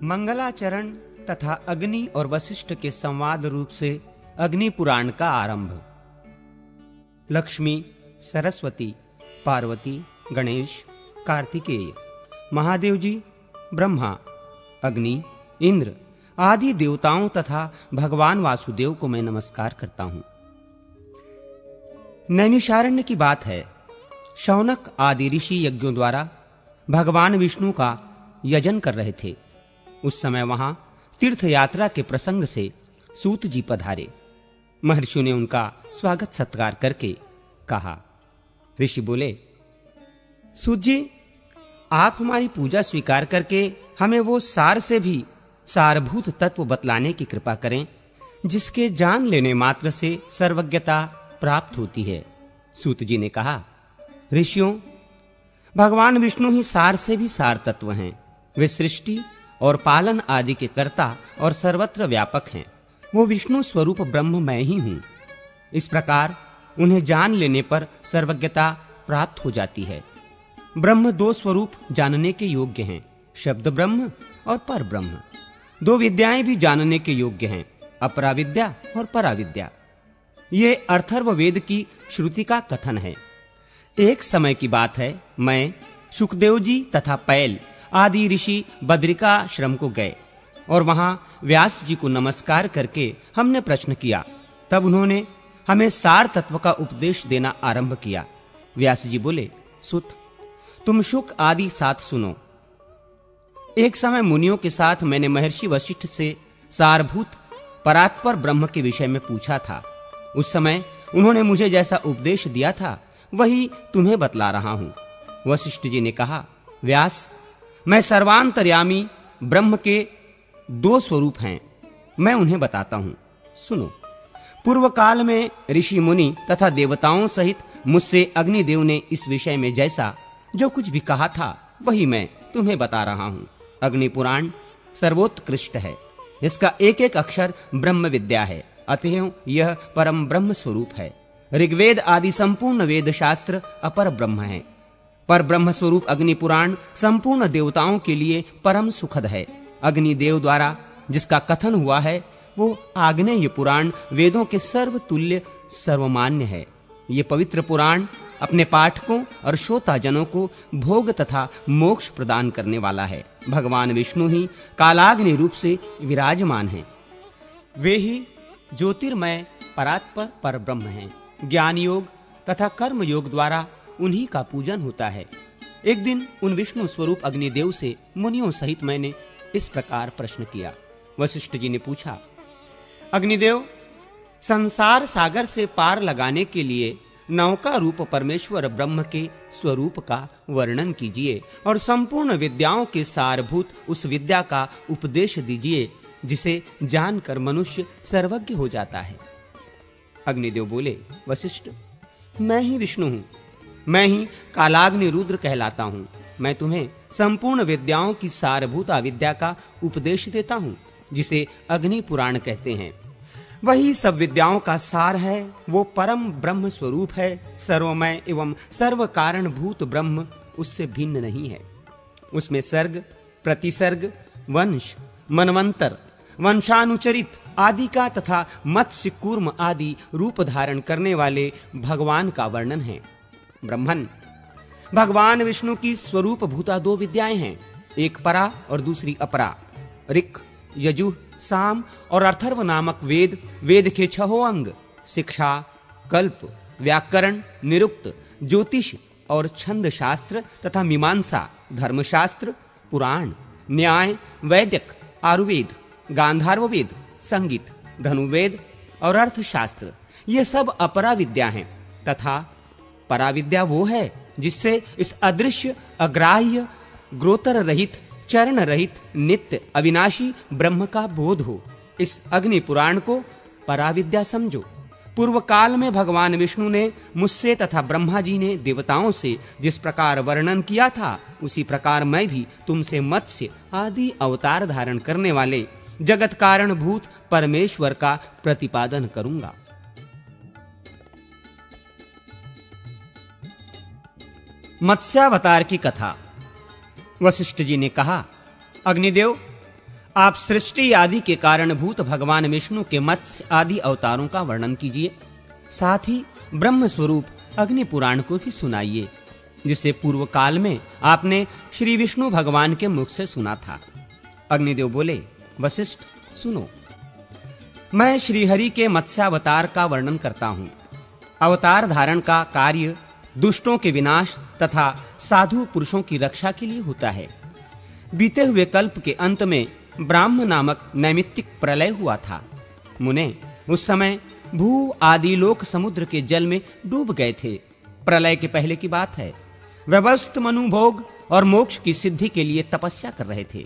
मंगलाचरण तथा अग्नि और वशिष्ठ के संवाद रूप से अग्नि पुराण का आरंभ। लक्ष्मी, सरस्वती, पार्वती, गणेश, कार्तिकेय, महादेव जी, ब्रह्मा, अग्नि, इंद्र आदि देवताओं तथा भगवान वासुदेव को मैं नमस्कार करता हूं। नैमिषारण्य की बात है। शौनक आदि ऋषि यज्ञों द्वारा भगवान विष्णु का यजन कर रहे थे। उस समय वहां तीर्थ यात्रा के प्रसंग से सूत जी पधारे। महर्षियों ने उनका स्वागत सत्कार करके कहा। ऋषि बोले, सूत जी, आप हमारी पूजा स्वीकार करके हमें वो सार से भी सारभूत तत्व बतलाने की कृपा करें जिसके जान लेने मात्र से सर्वज्ञता प्राप्त होती है। सूत जी ने कहा, ऋषियों, भगवान विष्णु ही सार से भी सार तत्व हैं। वे सृष्टि और पालन आदि के कर्ता और सर्वत्र व्यापक हैं। वो विष्णु स्वरूप ब्रह्म मैं ही हूं। इस प्रकार उन्हें जान लेने पर सर्वज्ञता प्राप्त हो जाती है। ब्रह्म दो स्वरूप जानने के योग्य हैं, शब्द ब्रह्म और पर ब्रह्म। दो विद्याएं भी जानने के योग्य हैं, अपरा विद्या और परा विद्या। ये अथर्ववेद की श्रुति का कथन है। एक समय की बात है, मैं, शुकदेव जी तथा पैल आदि ऋषि बद्रिकाश्रम को गए और वहां व्यास जी को नमस्कार करके हमने प्रश्न किया। तब उन्होंने हमें सार तत्व का उपदेश देना आरंभ किया। व्यास जी बोले, सुत, तुम शुक आदि साथ सुनो। एक समय मुनियों के साथ मैंने महर्षि वशिष्ठ से सारभूत परात्पर ब्रह्म के विषय में पूछा था। उस समय उन्होंने मुझे जैसा उपदेश दिया था वही तुम्हें बतला रहा हूं। वशिष्ठ जी ने कहा, व्यास, मैं सर्वांतर्यामी ब्रह्म के दो स्वरूप हैं, मैं उन्हें बताता हूं, सुनो। पूर्व काल में ऋषि मुनि तथा देवताओं सहित मुझसे अग्निदेव ने इस विषय में जैसा जो कुछ भी कहा था वही मैं तुम्हें बता रहा हूं। अग्नि पुराण सर्वोत्कृष्ट है। इसका एक एक अक्षर ब्रह्म विद्या है, अतएव यह परम ब्रह्म स्वरूप है। ऋग्वेद आदि संपूर्ण वेद शास्त्र अपर ब्रह्म है। पर ब्रह्म स्वरूप अग्नि पुराण संपूर्ण देवताओं के लिए परम सुखद है। अग्नि देव द्वारा जिसका कथन हुआ है वो आग्नेय पुराण वेदों के सर्वतुल्य सर्वमान्य है। ये पवित्र पुराण अपने पाठकों और श्रोताजनों को भोग तथा मोक्ष प्रदान करने वाला है। भगवान विष्णु ही कालाग्नि रूप से विराजमान हैं। वे ही ज्योतिर्मय परात्पर पर ब्रह्म हैं। ज्ञान योग तथा कर्म योग द्वारा उन्हीं का पूजन होता है। एक दिन उन विष्णु स्वरूप अग्निदेव से मुनियों सहित मैंने इस प्रकार प्रश्न किया। वशिष्ठ जी ने पूछा, अग्निदेव, संसार सागर से पार लगाने के लिए नौका रूप परमेश्वर ब्रह्म के स्वरूप का वर्णन कीजिए और संपूर्ण विद्याओं के सारभूत उस विद्या का उपदेश दीजिए जिसे जानकर मनुष्य सर्वज्ञ हो जाता है। अग्निदेव बोले, वशिष्ठ, मैं ही विष्णु हूं। मैं ही कालाग्नि रुद्र कहलाता हूं। मैं तुम्हें संपूर्ण विद्याओं की सारभूत विद्या का उपदेश देता हूं जिसे अग्नि पुराण कहते हैं। वही सब विद्याओं का सार है। वो परम ब्रह्म स्वरूप है। सर्वमय एवं सर्व कारण भूत ब्रह्म उससे भिन्न नहीं है। उसमें सर्ग, प्रतिसर्ग, वंश, मनवंतर, वंशानुचरित आदि का तथा मत्स्य कूर्म आदि रूप धारण करने वाले भगवान का वर्णन है। ब्रह्मन, भगवान विष्णु की स्वरूप भूता दो विद्याएं हैं, एक परा और दूसरी अपरा। ऋक्, यजुः, साम और अथर्व नामक वेद, वेद के छहों अंग, शिक्षा, कल्प, व्याकरण, निरुक्त, ज्योतिष और छंद शास्त्र तथा मीमांसा, धर्मशास्त्र, पुराण, न्याय, वैदिक, आयुर्वेद, गांधार्व वेद, संगीत, धनुर्वेद और अर्थशास्त्र, ये सब अपरा विद्या हैं। तथा पराविद्या वो है जिससे इस अदृश्य, अग्राह्य, ग्रोतर रहित, चरण रहित, नित्य अविनाशी ब्रह्म का बोध हो। इस अग्नि पुराण को पराविद्या समझो। पूर्व काल में भगवान विष्णु ने मुझसे तथा ब्रह्मा जी ने देवताओं से जिस प्रकार वर्णन किया था उसी प्रकार मैं भी तुमसे मत्स्य आदि अवतार धारण करने वाले जगत कारण भूत परमेश्वर का प्रतिपादन करूंगा। मत्स्यावतार की कथा। वशिष्ठ जी ने कहा, अग्निदेव, आप सृष्टि आदि के कारणभूत भगवान विष्णु के मत्स्य आदि अवतारों का वर्णन कीजिए, साथ ही ब्रह्म स्वरूप अग्नि पुराण को भी सुनाइए, जिसे पूर्व काल में आपने श्री विष्णु भगवान के मुख से सुना था। अग्निदेव बोले, वशिष्ठ सुनो, मैं श्रीहरि के मत्स्यावतार का वर्णन करता हूँ। अवतार धारण का कार्य दुष्टों के विनाश तथा साधु पुरुषों की रक्षा के लिए होता है। बीते हुए कल्प के अंत में ब्राह्म नामक नैमित्तिक प्रलय हुआ था। मुने, उस समय भू आदि लोक समुद्र के जल में डूब गए थे। प्रलय के पहले की बात है। व्यवस्थ मनु भोग और मोक्ष की सिद्धि के लिए तपस्या कर रहे थे।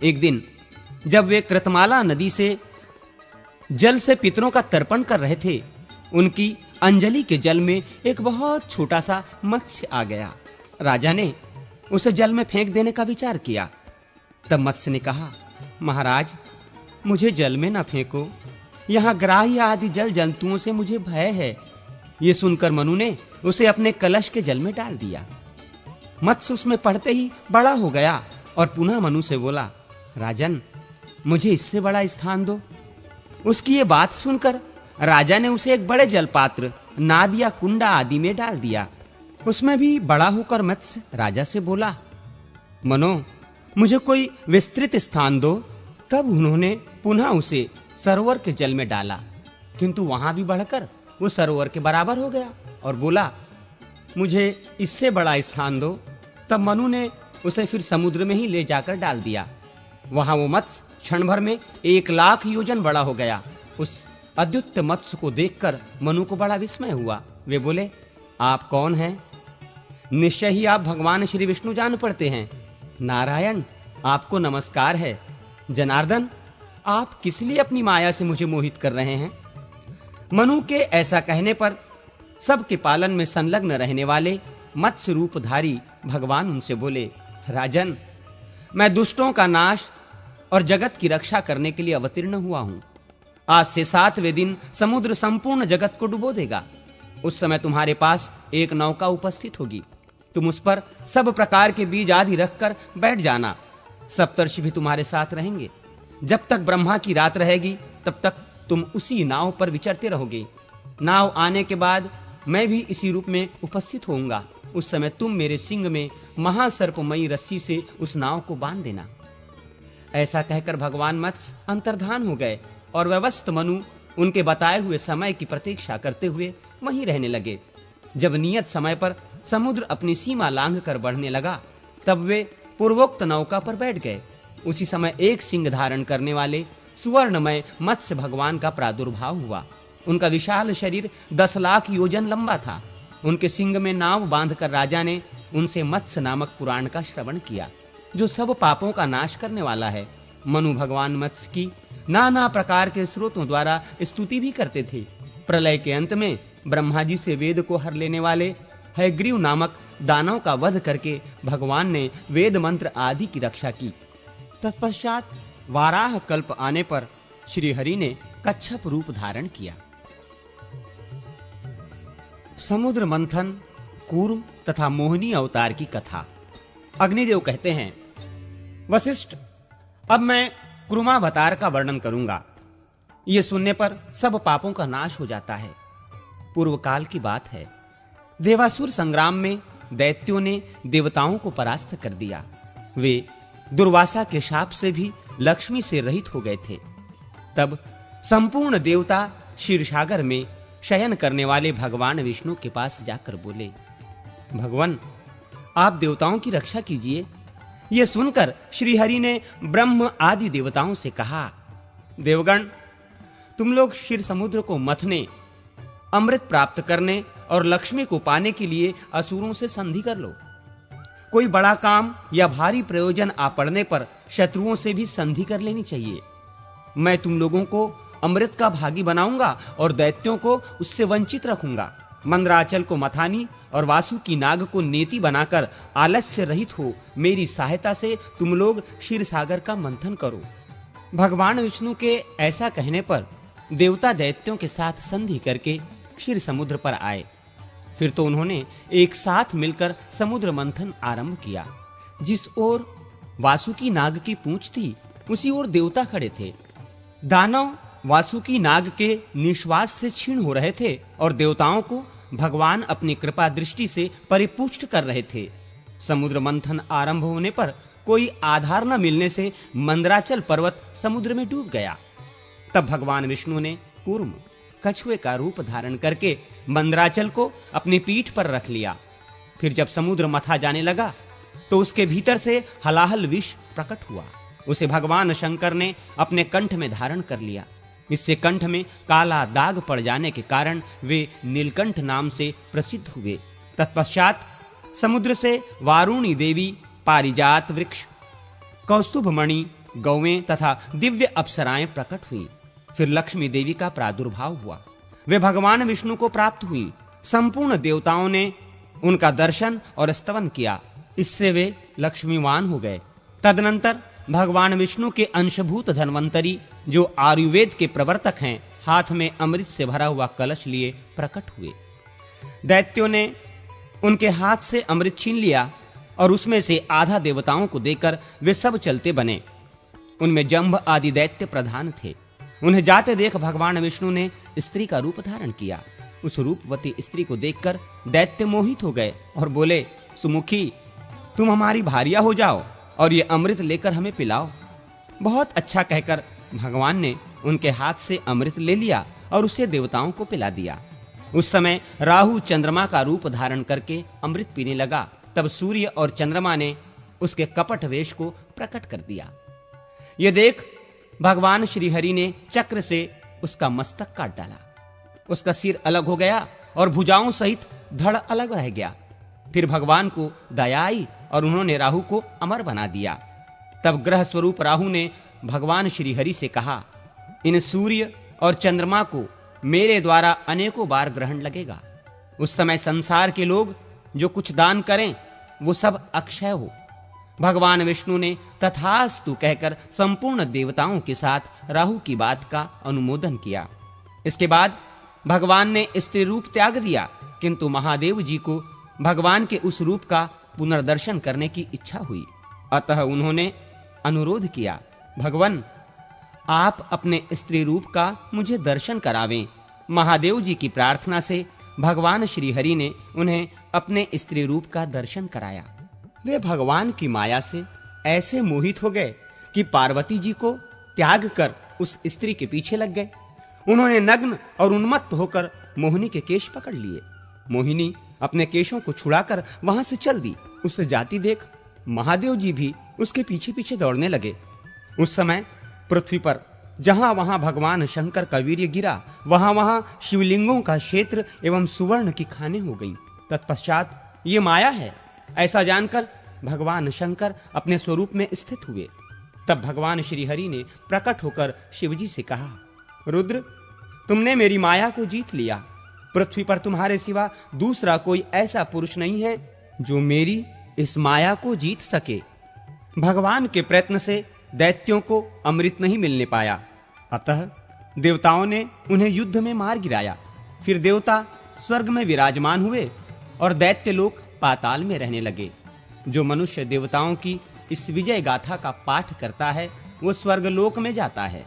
एक दिन जब वे कृतमाला नदी से जल से पितरों का तर्पण कर रहे थे, उनकी अंजलि के जल में एक बहुत छोटा सा मत्स्य आ गया। राजा ने उसे जल में फेंक देने का विचार किया। तब मत्स्य ने कहा, महाराज, मुझे जल में न फेंको, यहाँ ग्राह्य आदि जल जंतुओं से मुझे भय है। ये सुनकर मनु ने उसे अपने कलश के जल में डाल दिया। मत्स्य उसमें पड़ते ही बड़ा हो गया और पुनः मनु से बोला, राजन, मुझे इससे बड़ा स्थान दो। उसकी ये बात सुनकर राजा ने उसे एक बड़े जलपात्र, नाद या कुंडा आदि में डाल दिया। उसमें भी बड़ा होकर मत्स्य राजा से बोला, मनो, मुझे कोई विस्तृत स्थान दो। तब उन्होंने पुनः उसे सरोवर के जल में डाला, किंतु वहां भी बढ़कर वो सरोवर के बराबर हो गया और बोला, मुझे इससे बड़ा स्थान दो। तब मनु ने उसे फिर समुद्र में ही ले जाकर डाल दिया। वहां वो मत्स्य क्षण भर में 1,00,000 योजन बड़ा हो गया। उस अद्भुत मत्स्य को देखकर मनु को बड़ा विस्मय हुआ। वे बोले, आप कौन हैं? निश्चय ही आप भगवान श्री विष्णु जान पड़ते हैं। नारायण, आपको नमस्कार है। जनार्दन, आप किस लिए अपनी माया से मुझे मोहित कर रहे हैं? मनु के ऐसा कहने पर सबके पालन में संलग्न रहने वाले मत्स्य रूपधारी भगवान उनसे बोले, राजन, मैं दुष्टों का नाश और जगत की रक्षा करने के लिए अवतीर्ण हुआ हूं। आज से 7वें दिन समुद्र संपूर्ण जगत को डुबो देगा। उस समय तुम्हारे पास एक नौका उपस्थित होगी। तुम उस पर सब प्रकार के बीज आदि रखकर बैठ जाना। सप्तर्षि भी तुम्हारे साथ रहेंगे। जब तक ब्रह्मा की रात रहेगी, तब तक तुम उसी नाव पर विचरते रहोगे। नाव आने के बाद मैं भी इसी रूप में उपस्थित होऊंगा। उस समय तुम मेरे सिंग में महासर्पमयी रस्सी से उस नाव को बांध देना। ऐसा कहकर भगवान मत्स्य अंतर्धान हो गए और व्यवस्थ मनु उनके बताए हुए समय की प्रतीक्षा करते हुए वहीं रहने लगे। जब नियत समय पर समुद्र अपनी सीमा लांघकर बढ़ने लगा, तब वे पूर्वोक्त नौका पर बैठ गए। उसी समय एक सिंह धारण करने वाले सुवर्णमय मत्स्य भगवान का प्रादुर्भाव हुआ। उनका विशाल शरीर 10,00,000 योजन लंबा था। उनके सिंग में नाव बांधकर राजा ने उनसे मत्स्य नामक पुराण का श्रवण किया, जो सब पापों का नाश करने वाला है। मनु भगवान मत्स्य की नाना प्रकार के स्रोतों द्वारा स्तुति भी करते थे। प्रलय के अंत में ब्रह्मा जी से वेद को हर लेने वाले हयग्रीव नामक दानव का वध करके भगवान ने वेद मंत्र आदि की रक्षा की। तत्पश्चात वाराह कल्प आने पर श्री हरि ने कच्छप रूप धारण किया। समुद्र मंथन, कूर्म तथा मोहिनी अवतार की कथा। अग्निदेव कहते हैं, वशिष्ठ, अब मैं कुर्मावतार का वर्णन करूंगा। यह सुनने पर सब पापों का नाश हो जाता है। पूर्व काल की बात है। देवासुर संग्राम में दैत्यों ने देवताओं को परास्त कर दिया। वे दुर्वासा के शाप से भी लक्ष्मी से रहित हो गए थे। तब संपूर्ण देवता क्षीरसागर में शयन करने वाले भगवान विष्णु के पास जाकर बोले, भगवान, आप देवताओं की रक्षा कीजिए। यह सुनकर श्री हरि ने ब्रह्म आदि देवताओं से कहा, देवगण, तुम लोग क्षीर समुद्र को मथने, अमृत प्राप्त करने और लक्ष्मी को पाने के लिए असुरों से संधि कर लो। कोई बड़ा काम या भारी प्रयोजन आ पड़ने पर शत्रुओं से भी संधि कर लेनी चाहिए। मैं तुम लोगों को अमृत का भागी बनाऊंगा और दैत्यों को उससे वंचित रखूंगा। मंदराचल को मथानी और वासुकी नाग को नेति बनाकर आलस्य रहित हो मेरी सहायता से तुम लोग क्षीर सागर का मंथन करो। भगवान विष्णु के ऐसा कहने पर देवता दैत्यों के साथ संधि करके क्षीर समुद्र पर आए। फिर तो उन्होंने एक साथ मिलकर समुद्र मंथन आरंभ किया। जिस ओर वासुकी नाग की पूंछ थी, उसी ओर देवता खड़े थे। दानव वासुकी नाग के निश्वास से क्षीण हो रहे थे और देवताओं को भगवान अपनी कृपा दृष्टि से परिपुष्ट कर रहे थे। समुद्र मंथन आरंभ होने पर कोई आधार न मिलने से मंदराचल पर्वत समुद्र में डूब गया। तब भगवान विष्णु ने कूर्म कछुए का रूप धारण करके मंदराचल को अपनी पीठ पर रख लिया। फिर जब समुद्र मथा जाने लगा तो उसके भीतर से हलाहल विष प्रकट हुआ। उसे भगवान शंकर ने अपने कंठ में धारण कर लिया। इससे कंठ में काला दाग पड़ जाने के कारण वे नीलकंठ नाम से प्रसिद्ध हुए। तत्पश्चात समुद्र से वारुणी देवी, पारिजात वृक्ष, कौस्तुभमणि, गौवें तथा दिव्य अप्सराएं प्रकट हुई। फिर लक्ष्मी देवी का प्रादुर्भाव हुआ। वे भगवान विष्णु को प्राप्त हुई। संपूर्ण देवताओं ने उनका दर्शन और स्तवन किया। इससे वे लक्ष्मीवान हो गए। तदनंतर भगवान विष्णु के अंशभूत धन्वंतरी, जो आयुर्वेद के प्रवर्तक हैं, हाथ में अमृत से भरा हुआ कलश लिए प्रकट हुए। दैत्यों ने उनके हाथ से अमृत छीन लिया और उसमें से आधा देवताओं को देकर वे सब चलते बने। उनमें जंभ आदि दैत्य प्रधान थे। उन्हें जाते देख भगवान विष्णु ने स्त्री का रूप धारण किया। उस रूपवती स्त्री को देखकर दैत्य मोहित हो गए और बोले, सुमुखी, तुम हमारी भार्या हो जाओ और ये अमृत लेकर हमें पिलाओ। बहुत अच्छा कहकर भगवान ने उनके हाथ से अमृत ले लिया और उसे देवताओं को पिला दिया। उस समय राहु चंद्रमा का रूप धारण करके अमृत पीने लगा। तब सूर्य और चंद्रमा ने उसके कपट वेश को प्रकट कर दिया। ये देख भगवान श्री हरि ने चक्र से उसका मस्तक काट डाला। उसका सिर अलग हो गया और भुजाओं सहित धड़ अलग रह गया। फिर भगवान को दया आई और उन्होंने राहु को अमर बना दिया। तब ग्रह स्वरूप राहु ने भगवान श्री हरि से कहा, इन सूर्य और चंद्रमा को मेरे द्वारा अनेकों बार ग्रहण लगेगा। उस समय संसार के लोग जो कुछ दान करें वो सब अक्षय हो। भगवान विष्णु ने तथास्तु कहकर संपूर्ण देवताओं के साथ राहु की बात का अनुमोदन किया। इसके बाद भगवान ने स्त्री रूप त्याग दिया, किंतु महादेव जी को भगवान के उस रूप का पुनर्दर्शन करने की इच्छा हुई। अतः उन्होंने अनुरोध किया, भगवान, आप अपने स्त्री रूप का मुझे दर्शन करावें। महादेव जी की प्रार्थना से भगवान श्री हरि ने उन्हें अपने स्त्री रूप का दर्शन कराया। वे भगवान की माया से ऐसे मोहित हो गए कि पार्वती जी को त्याग कर उस स्त्री के पीछे लग गए। उन्होंने नग्न और उन्मत्त होकर मोहिनी के केश पकड़ लिए। मोहिनी अपने केशों को छुड़ाकर वहां से चल दी। उसे जाती देख महादेव जी भी उसके पीछे पीछे दौड़ने लगे। उस समय पृथ्वी पर जहां वहां भगवान शंकर का वीर्य गिरा, वहां वहां शिवलिंगों का क्षेत्र एवं सुवर्ण की खानें हो गईं। तत्पश्चात ये माया है ऐसा जानकर भगवान शंकर अपने स्वरूप में स्थित हुए। तब भगवान श्री हरि ने प्रकट होकर शिवजी से कहा, रुद्र, तुमने मेरी माया को जीत लिया। पृथ्वी पर तुम्हारे सिवा दूसरा कोई ऐसा पुरुष नहीं है जो मेरी इस माया को जीत सके। भगवान के प्रयत्न से दैत्यों को अमृत नहीं मिलने पाया, अतः देवताओं ने उन्हें युद्ध में मार गिराया। फिर देवता स्वर्ग में विराजमान हुए और दैत्य लोग पाताल में रहने लगे। जो मनुष्य देवताओं की इस विजय गाथा का पाठ करता है वो स्वर्गलोक में जाता है।